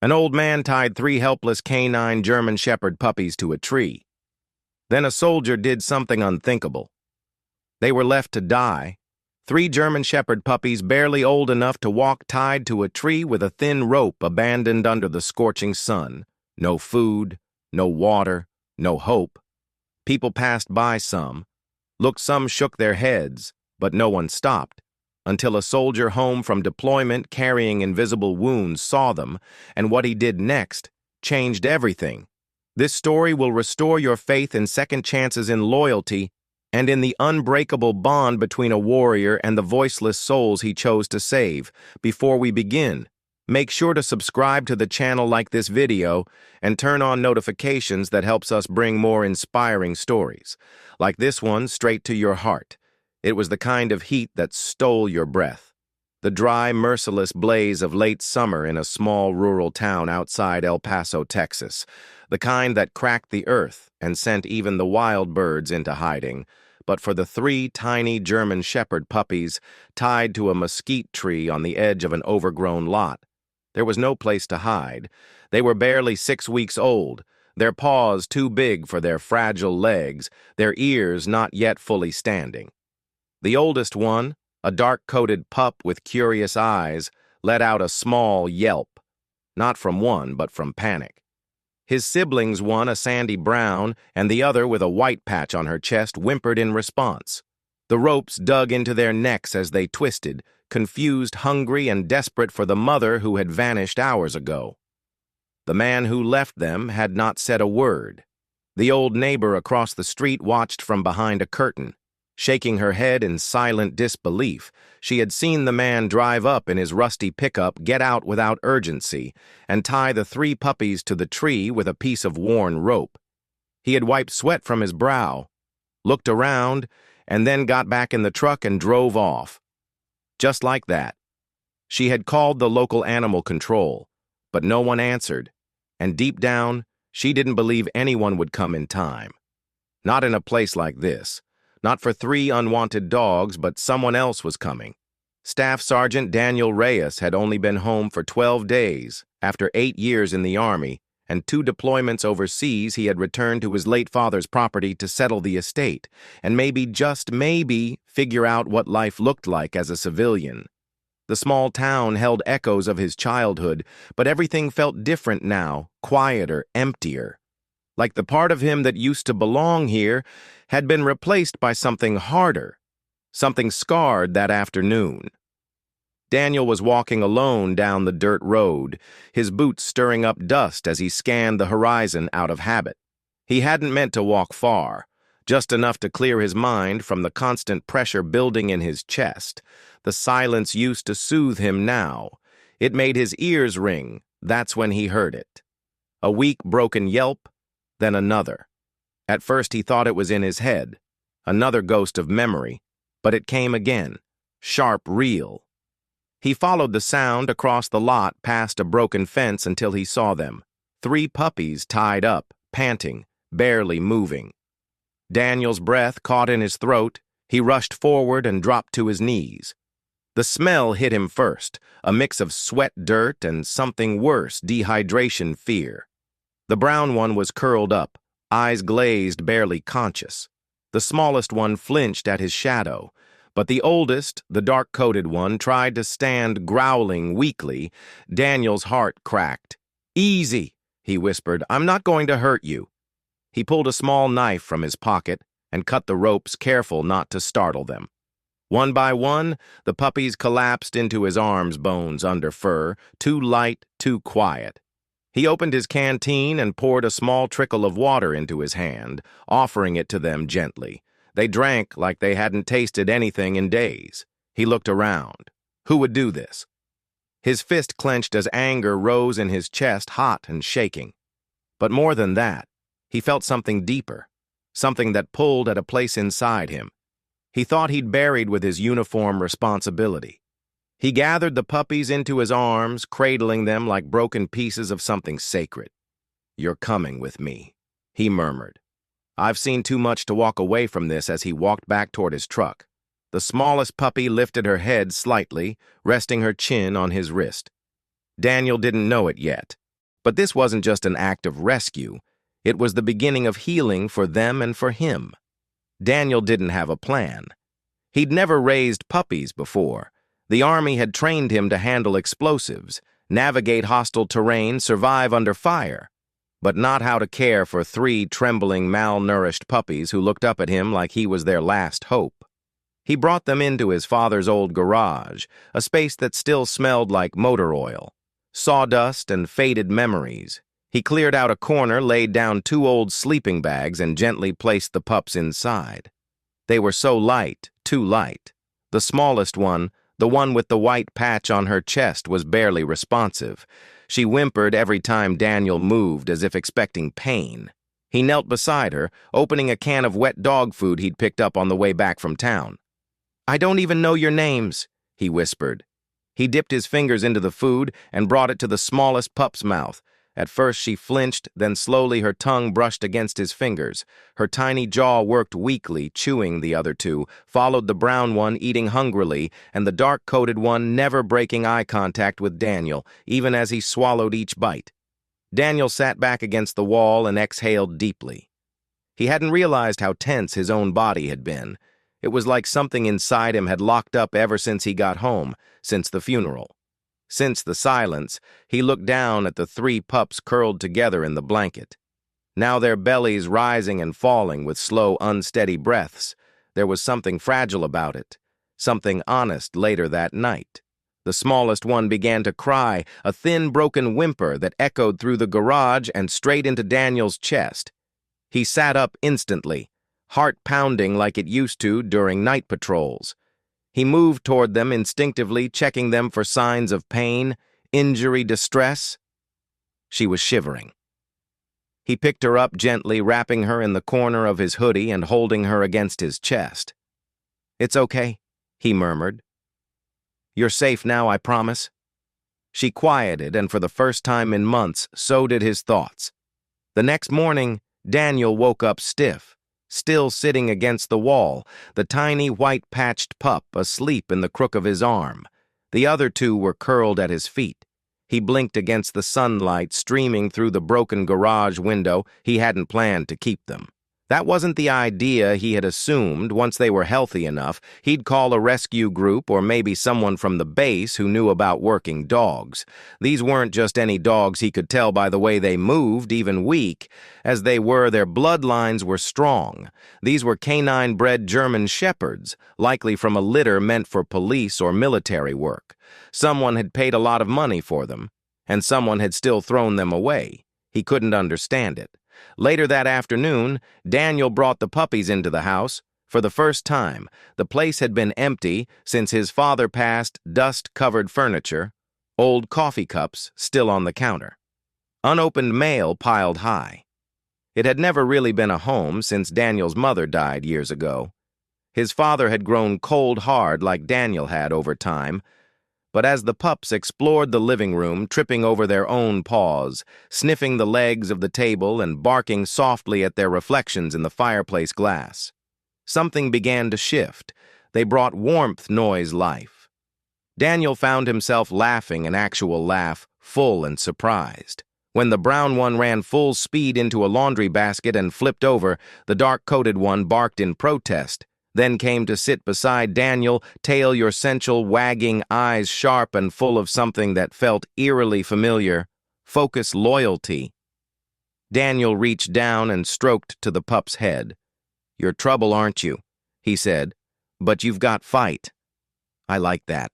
An old man tied 3 helpless canine German Shepherd puppies to a tree. Then a soldier did something unthinkable. They were left to die. 3 German Shepherd puppies barely old enough to walk tied to a tree with a thin rope abandoned under the scorching sun. No food, no water, no hope. People passed by some. Some shook their heads, but no one stopped, until a soldier home from deployment carrying invisible wounds saw them, and what he did next changed everything. This story will restore your faith in second chances, in loyalty, and in the unbreakable bond between a warrior and the voiceless souls he chose to save. Before we begin, make sure to subscribe to the channel, like this video, and turn on notifications. That helps us bring more inspiring stories, like this one, straight to your heart. It was the kind of heat that stole your breath. The dry, merciless blaze of late summer in a small rural town outside El Paso, Texas. The kind that cracked the earth and sent even the wild birds into hiding. But for the 3 tiny German Shepherd puppies tied to a mesquite tree on the edge of an overgrown lot, there was no place to hide. They were barely 6 weeks old, their paws too big for their fragile legs, their ears not yet fully standing. The oldest one, a dark-coated pup with curious eyes, let out a small yelp, not from one, but from panic. His siblings, one a sandy brown and the other with a white patch on her chest, whimpered in response. The ropes dug into their necks as they twisted, confused, hungry, and desperate for the mother who had vanished hours ago. The man who left them had not said a word. The old neighbor across the street watched from behind a curtain. Shaking her head in silent disbelief, she had seen the man drive up in his rusty pickup, get out without urgency, and tie the 3 puppies to the tree with a piece of worn rope. He had wiped sweat from his brow, looked around, and then got back in the truck and drove off. Just like that. She had called the local animal control, but no one answered, and deep down, she didn't believe anyone would come in time. Not in a place like this. Not for 3 unwanted dogs, but someone else was coming. Staff Sergeant Daniel Reyes had only been home for 12 days. After 8 years in the Army and 2 deployments overseas, he had returned to his late father's property to settle the estate and maybe, just maybe, figure out what life looked like as a civilian. The small town held echoes of his childhood, but everything felt different now, quieter, emptier. Like the part of him that used to belong here had been replaced by something harder, something scarred that afternoon. Daniel was walking alone down the dirt road, his boots stirring up dust as he scanned the horizon out of habit. He hadn't meant to walk far, just enough to clear his mind from the constant pressure building in his chest. The silence used to soothe him now. It made his ears ring. That's when he heard it. A weak, broken yelp, then another. At first he thought it was in his head, another ghost of memory, but it came again, sharp, real. He followed the sound across the lot past a broken fence until he saw them, 3 puppies tied up, panting, barely moving. Daniel's breath caught in his throat. He rushed forward and dropped to his knees. The smell hit him first, a mix of sweat, dirt, and something worse, dehydration, fear. The brown one was curled up, eyes glazed, barely conscious. The smallest one flinched at his shadow, but the oldest, the dark-coated one, tried to stand, growling weakly. Daniel's heart cracked. "Easy," he whispered. "I'm not going to hurt you." He pulled a small knife from his pocket and cut the ropes, careful not to startle them. One by one, the puppies collapsed into his arms, bones under fur, too light, too quiet. He opened his canteen and poured a small trickle of water into his hand, offering it to them gently. They drank like they hadn't tasted anything in days. He looked around. Who would do this? His fist clenched as anger rose in his chest, hot and shaking. But more than that, he felt something deeper, something that pulled at a place inside him. He thought he'd buried with his uniform responsibility. He gathered the puppies into his arms, cradling them like broken pieces of something sacred. "You're coming with me," he murmured. "I've seen too much to walk away from this." As he walked back toward his truck, the smallest puppy lifted her head slightly, resting her chin on his wrist. Daniel didn't know it yet, But this wasn't just an act of rescue. It was the beginning of healing for them and for him. Daniel didn't have a plan. He'd never raised puppies before. The army had trained him to handle explosives, navigate hostile terrain, survive under fire, but not how to care for 3 trembling, malnourished puppies who looked up at him like he was their last hope. He brought them into his father's old garage, a space that still smelled like motor oil, sawdust and faded memories. He cleared out a corner, laid down 2 old sleeping bags, and gently placed the pups inside. They were so light, too light. The smallest one, the one with the white patch on her chest, was barely responsive. She whimpered every time Daniel moved, as if expecting pain. He knelt beside her, opening a can of wet dog food he'd picked up on the way back from town. "I don't even know your names," he whispered. He dipped his fingers into the food and brought it to the smallest pup's mouth. At first she flinched, then slowly her tongue brushed against his fingers. Her tiny jaw worked weakly, chewing the other 2, followed the brown one eating hungrily, and the dark-coated one never breaking eye contact with Daniel, even as he swallowed each bite. Daniel sat back against the wall and exhaled deeply. He hadn't realized how tense his own body had been. It was like something inside him had locked up ever since he got home, since the funeral. Since the silence, he looked down at the 3 pups curled together in the blanket. Now their bellies rising and falling with slow, unsteady breaths. There was something fragile about it, something honest later that night. The smallest one began to cry, a thin, broken whimper that echoed through the garage and straight into Daniel's chest. He sat up instantly, heart pounding like it used to during night patrols. He moved toward them instinctively, checking them for signs of pain, injury, distress. She was shivering. He picked her up gently, wrapping her in the corner of his hoodie and holding her against his chest. "It's okay," he murmured. "You're safe now, I promise." She quieted, and for the first time in months, so did his thoughts. The next morning, Daniel woke up stiff, still sitting against the wall, the tiny white-patched pup asleep in the crook of his arm. The other 2 were curled at his feet. He blinked against the sunlight streaming through the broken garage window. He hadn't planned to keep them. That wasn't the idea he had assumed. Once they were healthy enough, he'd call a rescue group or maybe someone from the base who knew about working dogs. These weren't just any dogs he could tell by the way they moved, even weak. As they were, their bloodlines were strong. These were canine-bred German shepherds, likely from a litter meant for police or military work. Someone had paid a lot of money for them, and someone had still thrown them away. He couldn't understand it. Later that afternoon, Daniel brought the puppies into the house. For the first time, the place had been empty since his father passed, dust-covered furniture, old coffee cups still on the counter. Unopened mail piled high. It had never really been a home since Daniel's mother died years ago. His father had grown cold hard like Daniel had over time, but as the pups explored the living room, tripping over their own paws, sniffing the legs of the table and barking softly at their reflections in the fireplace glass, something began to shift. They brought warmth, noise, life. Daniel found himself laughing, an actual laugh, full and surprised. When the brown one ran full speed into a laundry basket and flipped over, the dark-coated one barked in protest, then came to sit beside Daniel, tail essential, wagging, eyes sharp and full of something that felt eerily familiar, focus, loyalty. Daniel reached down and stroked to the pup's head. "You're trouble, aren't you?" he said. "But you've got fight." "I like that."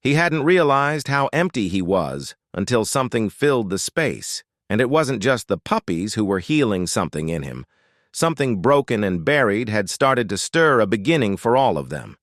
He hadn't realized how empty he was until something filled the space, and it wasn't just the puppies who were healing something in him. Something broken and buried had started to stir, a beginning for all of them.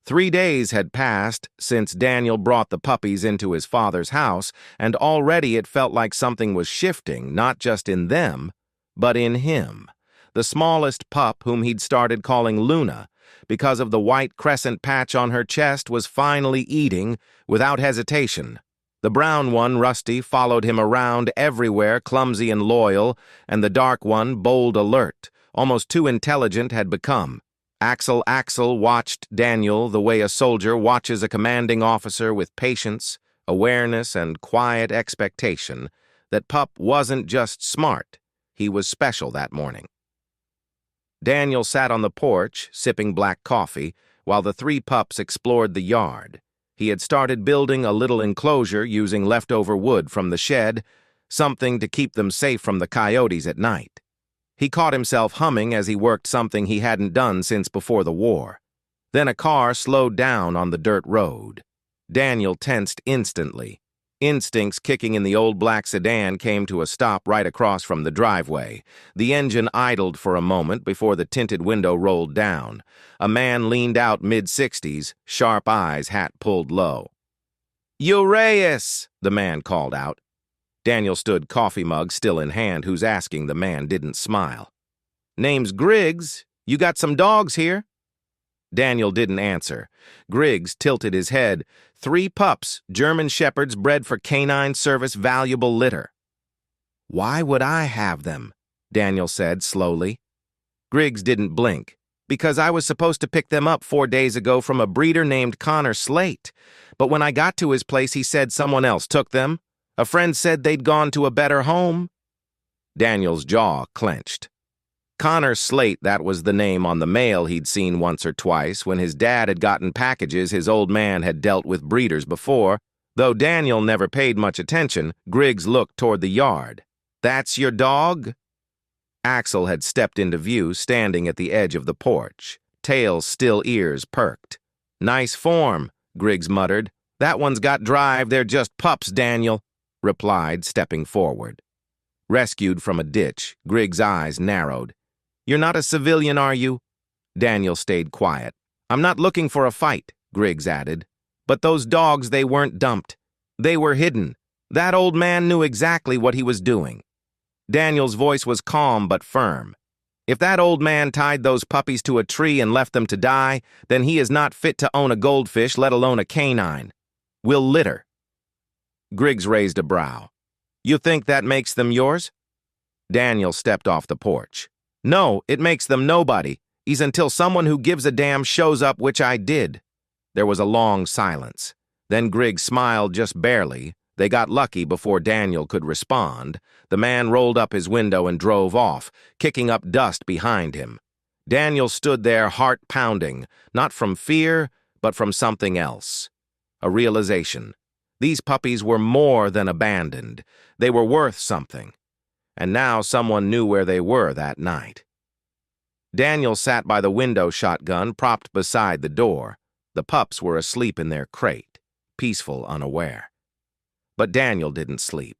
3 days had passed since Daniel brought the puppies into his father's house, and already it felt like something was shifting, not just in them, but in him. The smallest pup, whom he'd started calling Luna, because of the white crescent patch on her chest, was finally eating without hesitation. The brown one, Rusty, followed him around everywhere, clumsy and loyal, and the dark one, bold, alert, almost too intelligent, had become. Axel watched Daniel the way a soldier watches a commanding officer, with patience, awareness, and quiet expectation. that Pup wasn't just smart, he was special that morning. Daniel sat on the porch, sipping black coffee, while the three pups explored the yard. He had started building a little enclosure using leftover wood from the shed, something to keep them safe from the coyotes at night. He caught himself humming as he worked something he hadn't done since before the war. Then a car slowed down on the dirt road. Daniel tensed instantly. Instincts kicking in the old black sedan came to a stop right across from the driveway. The engine idled for a moment before the tinted window rolled down. A man leaned out mid-60s, sharp eyes, hat pulled low. "Uraeus!" the man called out. Daniel stood, coffee mug still in hand. Who's asking? The man didn't smile. "Name's Griggs. You got some dogs here?" Daniel didn't answer. Griggs tilted his head. "3 pups, German Shepherds bred for canine service, valuable litter." "Why would I have them?" Daniel said slowly. Griggs didn't blink. "Because I was supposed to pick them up 4 days ago from a breeder named Connor Slate. But when I got to his place, he said someone else took them. A friend said they'd gone to a better home." Daniel's jaw clenched. Connor Slate, that was the name on the mail he'd seen once or twice. When his dad had gotten packages, his old man had dealt with breeders before. Though Daniel never paid much attention, Griggs looked toward the yard. "That's your dog?" Axel had stepped into view, standing at the edge of the porch. Tail still, ears perked. "Nice form," Griggs muttered. "That one's got drive. They're just pups, Daniel," replied, stepping forward. Rescued from a ditch, Griggs' eyes narrowed. "You're not a civilian, are you?" Daniel stayed quiet. "I'm not looking for a fight," Griggs added. "But those dogs, they weren't dumped. They were hidden. That old man knew exactly what he was doing." Daniel's voice was calm but firm. "If that old man tied those puppies to a tree and left them to die, then he is not fit to own a goldfish, let alone a canine. We'll litter." Griggs raised a brow. "You think that makes them yours?" Daniel stepped off the porch. "No, it makes them nobody. Is until someone who gives a damn shows up, which I did." There was a long silence. Then Griggs smiled just barely. They got lucky before Daniel could respond. The man rolled up his window and drove off, kicking up dust behind him. Daniel stood there, heart pounding, not from fear, but from something else. A realization. These puppies were more than abandoned. They were worth something. And now someone knew where they were that night. Daniel sat by the window, shotgun propped beside the door. The pups were asleep in their crate, peaceful, unaware. But Daniel didn't sleep.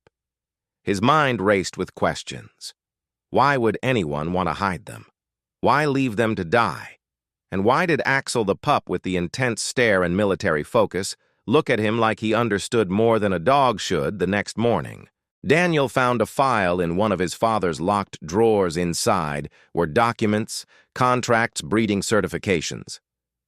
His mind raced with questions. Why would anyone want to hide them? Why leave them to die? And why did Axel the pup with the intense stare and military focus look at him like he understood more than a dog should the next morning? Daniel found a file in one of his father's locked drawers. Inside were documents, contracts, breeding certifications.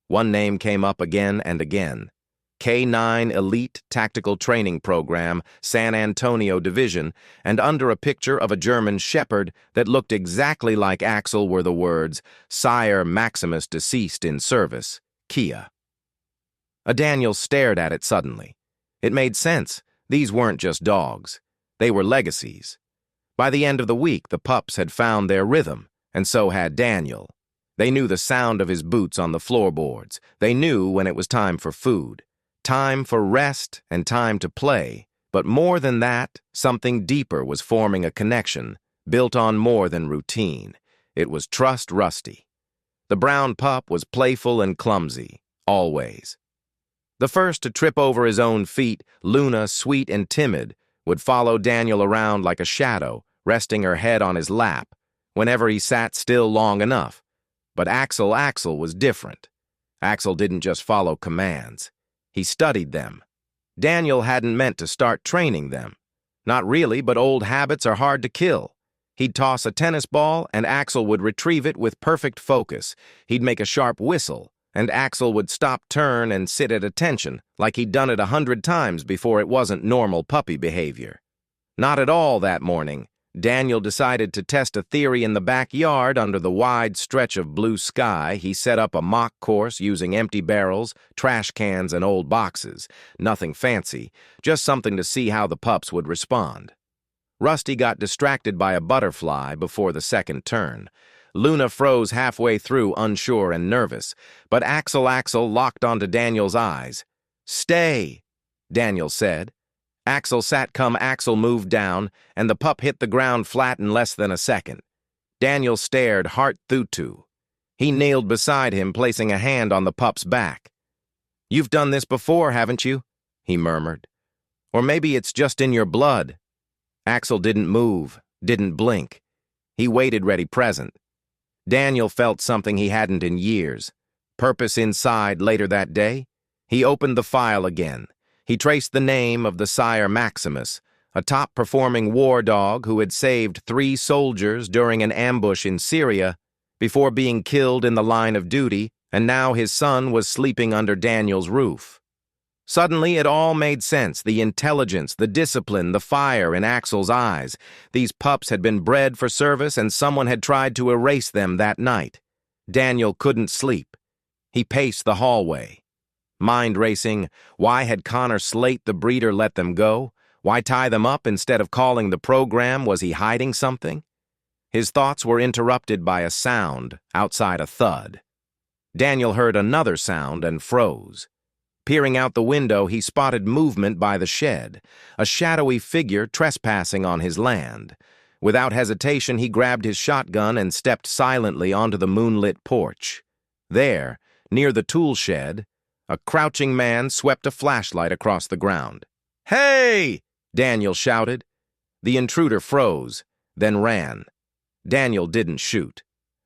One name came up again and again. K9 Elite Tactical Training Program, San Antonio Division, and under a picture of a German Shepherd that looked exactly like Axel were the words, "Sire Maximus deceased in service, Kia." Daniel stared at it suddenly. It made sense. These weren't just dogs. They were legacies. By the end of the week, the pups had found their rhythm, and so had Daniel. They knew the sound of his boots on the floorboards. They knew when it was time for food, time for rest, and time to play. But more than that, something deeper was forming a connection, built on more than routine. It was trust. Rusty. The brown pup was playful and clumsy, always. The first to trip over his own feet, Luna, sweet and timid, would follow Daniel around like a shadow, resting her head on his lap, whenever he sat still long enough. But Axel was different. Axel didn't just follow commands. He studied them. Daniel hadn't meant to start training them. Not really, but old habits are hard to kill. He'd toss a tennis ball, and Axel would retrieve it with perfect focus. He'd make a sharp whistle, and Axel would stop, turn, and sit at attention, like he'd done it 100 times before. It wasn't normal puppy behavior. Not at all that morning. Daniel decided to test a theory in the backyard under the wide stretch of blue sky. He set up a mock course using empty barrels, trash cans, and old boxes. Nothing fancy, just something to see how the pups would respond. Rusty got distracted by a butterfly before the second turn. Luna froze halfway through, unsure and nervous, but Axel locked onto Daniel's eyes. "Stay," Daniel said. Axel moved down, and the pup hit the ground flat in less than a second. Daniel stared, heart thutu. He kneeled beside him, placing a hand on the pup's back. "You've done this before, haven't you?" he murmured. "Or maybe it's just in your blood." Axel didn't move, didn't blink. He waited ready present. Daniel felt something he hadn't in years. Purpose inside. Later that day, he opened the file again. He traced the name of the sire Maximus, a top-performing war dog who had saved 3 soldiers during an ambush in Syria before being killed in the line of duty, and now his son was sleeping under Daniel's roof. Suddenly, it all made sense. The intelligence, the discipline, the fire in Axel's eyes. These pups had been bred for service, and someone had tried to erase them that night. Daniel couldn't sleep. He paced the hallway. Mind racing. Why had Connor Slate, the breeder, let them go? Why tie them up instead of calling the program? Was he hiding something? His thoughts were interrupted by a sound outside. A thud. Daniel heard another sound and froze. Peering out the window, he spotted movement by the shed, a shadowy figure trespassing on his land. Without hesitation, he grabbed his shotgun and stepped silently onto the moonlit porch. There, near the tool shed, a crouching man swept a flashlight across the ground. "Hey!" Daniel shouted. The intruder froze, then ran. Daniel didn't shoot,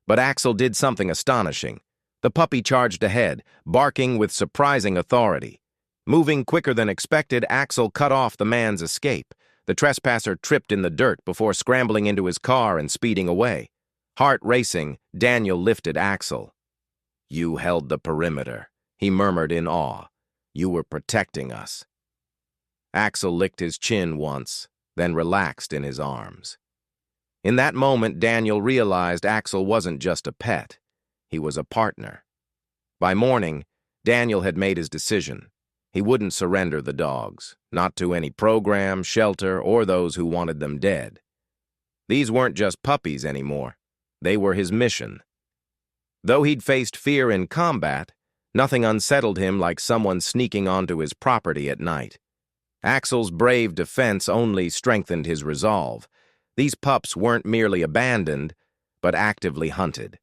but Axel did something astonishing. The puppy charged ahead, barking with surprising authority. Moving quicker than expected, Axel cut off the man's escape. The trespasser tripped in the dirt before scrambling into his car and speeding away. Heart racing, Daniel lifted Axel. "You held the perimeter," he murmured in awe. "You were protecting us." Axel licked his chin once, then relaxed in his arms. In that moment, Daniel realized Axel wasn't just a pet. He was a partner. By morning, Daniel had made his decision. He wouldn't surrender the dogs, not to any program, shelter, or those who wanted them dead. These weren't just puppies anymore. They were his mission. Though he'd faced fear in combat, nothing unsettled him like someone sneaking onto his property at night. Axel's brave defense only strengthened his resolve. These pups weren't merely abandoned, but actively hunted.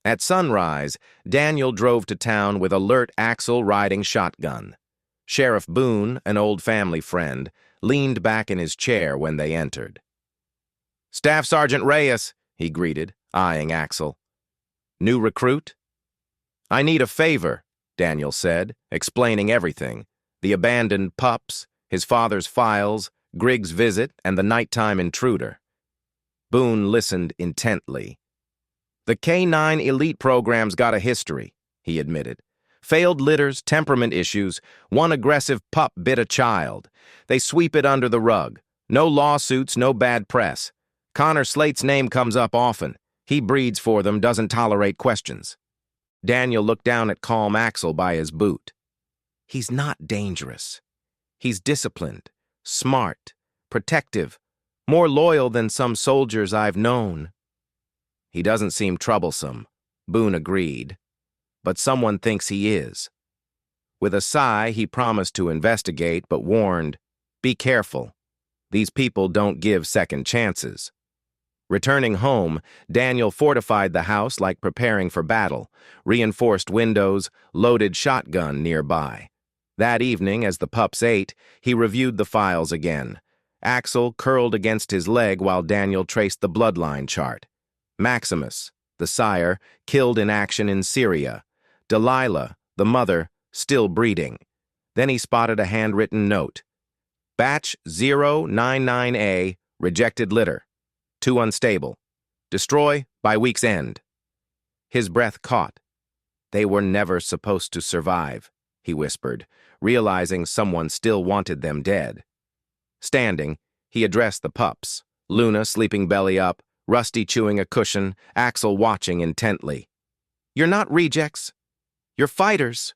At sunrise, Daniel drove to town with alert Axel riding shotgun. Sheriff Boone, an old family friend, leaned back in his chair when they entered. "Staff Sergeant Reyes," he greeted, eyeing Axel. "New recruit?" "I need a favor," Daniel said, explaining everything. The abandoned pups, his father's files, Griggs' visit, and the nighttime intruder. Boone listened intently. "The K9 elite program's got a history," he admitted. "Failed litters, temperament issues, one aggressive pup bit a child. They sweep it under the rug. No lawsuits, no bad press. Connor Slate's name comes up often. He breeds for them, doesn't tolerate questions." Daniel looked down at calm Axel by his boot. "He's not dangerous. He's disciplined, smart, protective, more loyal than some soldiers I've known." "He doesn't seem troublesome," Boone agreed. "But someone thinks he is." With a sigh, he promised to investigate, but warned, "Be careful. These people don't give second chances." Returning home, Daniel fortified the house like preparing for battle, reinforced windows, loaded shotgun nearby. That evening, as the pups ate, he reviewed the files again. Axel curled against his leg while Daniel traced the bloodline chart. Maximus, the sire, killed in action in Syria. Delilah, the mother, still breeding. Then he spotted a handwritten note. "Batch 099A, rejected litter. Too unstable. Destroy by week's end." His breath caught. "They were never supposed to survive," he whispered, realizing someone still wanted them dead. Standing, he addressed the pups, Luna sleeping belly up, Rusty chewing a cushion, Axel watching intently. "You're not rejects. You're fighters."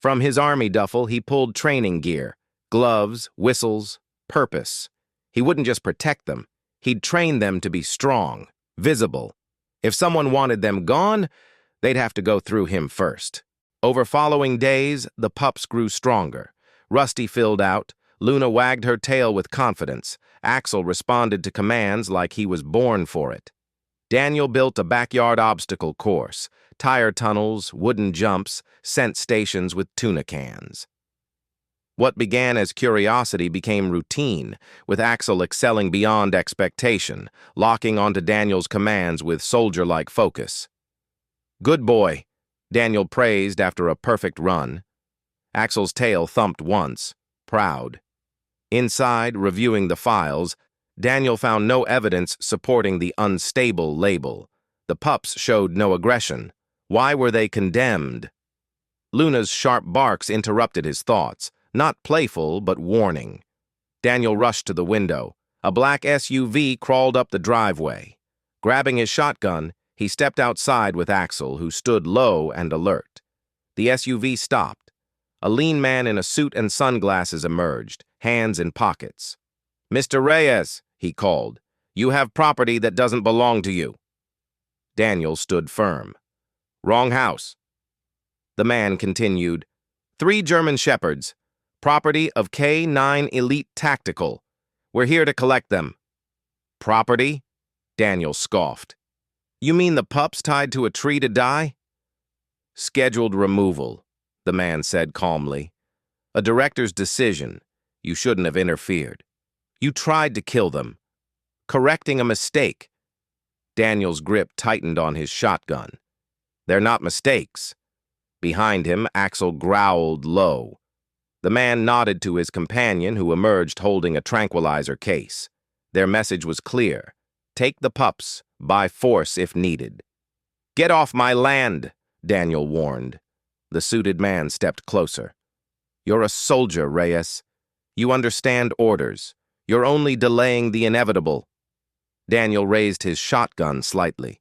From his army duffel, he pulled training gear, gloves, whistles, purpose. He wouldn't just protect them. He'd train them to be strong, visible. If someone wanted them gone, they'd have to go through him first. Over following days, the pups grew stronger. Rusty filled out. Luna wagged her tail with confidence. Axel responded to commands like he was born for it. Daniel built a backyard obstacle course, tire tunnels, wooden jumps, scent stations with tuna cans. What began as curiosity became routine, with Axel excelling beyond expectation, locking onto Daniel's commands with soldier-like focus. "Good boy," Daniel praised after a perfect run. Axel's tail thumped once, proud. Inside, reviewing the files, Daniel found no evidence supporting the unstable label. The pups showed no aggression. Why were they condemned? Luna's sharp barks interrupted his thoughts, not playful but warning. Daniel rushed to the window. A black SUV crawled up the driveway. Grabbing his shotgun, he stepped outside with Axel, who stood low and alert. The SUV stopped. A lean man in a suit and sunglasses emerged, hands in pockets. "Mr. Reyes," he called, "you have property that doesn't belong to you." Daniel stood firm. "Wrong house." The man continued, "3 German Shepherds, property of K9 Elite Tactical. We're here to collect them." "Property?" Daniel scoffed. "You mean the pups tied to a tree to die?" "Scheduled removal," the man said calmly. "A director's decision. You shouldn't have interfered. You tried to kill them. Correcting a mistake." Daniel's grip tightened on his shotgun. "They're not mistakes." Behind him, Axel growled low. The man nodded to his companion, who emerged holding a tranquilizer case. Their message was clear. Take the pups, by force if needed. "Get off my land," Daniel warned. The suited man stepped closer. "You're a soldier, Reyes. You understand orders. You're only delaying the inevitable." Daniel raised his shotgun slightly.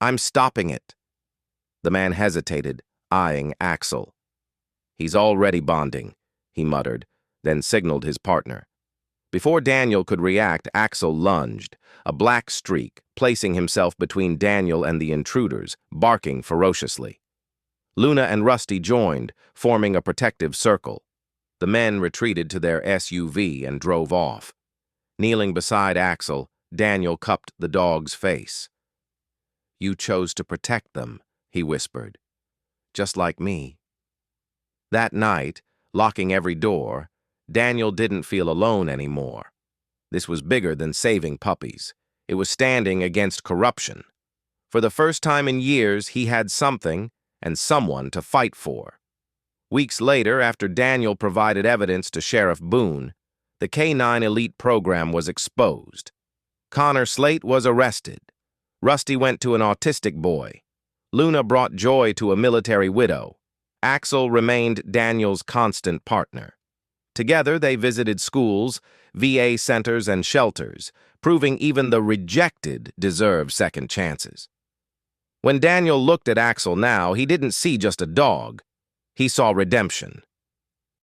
"I'm stopping it." The man hesitated, eyeing Axel. "He's already bonding," he muttered, then signaled his partner. Before Daniel could react, Axel lunged, a black streak, placing himself between Daniel and the intruders, barking ferociously. Luna and Rusty joined, forming a protective circle. The men retreated to their SUV and drove off. Kneeling beside Axel, Daniel cupped the dog's face. "You chose to protect them," he whispered. "Just like me." That night, locking every door, Daniel didn't feel alone anymore. This was bigger than saving puppies. It was standing against corruption. For the first time in years, he had something and someone to fight for. Weeks later, after Daniel provided evidence to Sheriff Boone, the K9 Elite program was exposed. Connor Slate was arrested. Rusty went to an autistic boy. Luna brought joy to a military widow. Axel remained Daniel's constant partner. Together, they visited schools, VA centers, and shelters, proving even the rejected deserve second chances. When Daniel looked at Axel now, he didn't see just a dog. He saw redemption.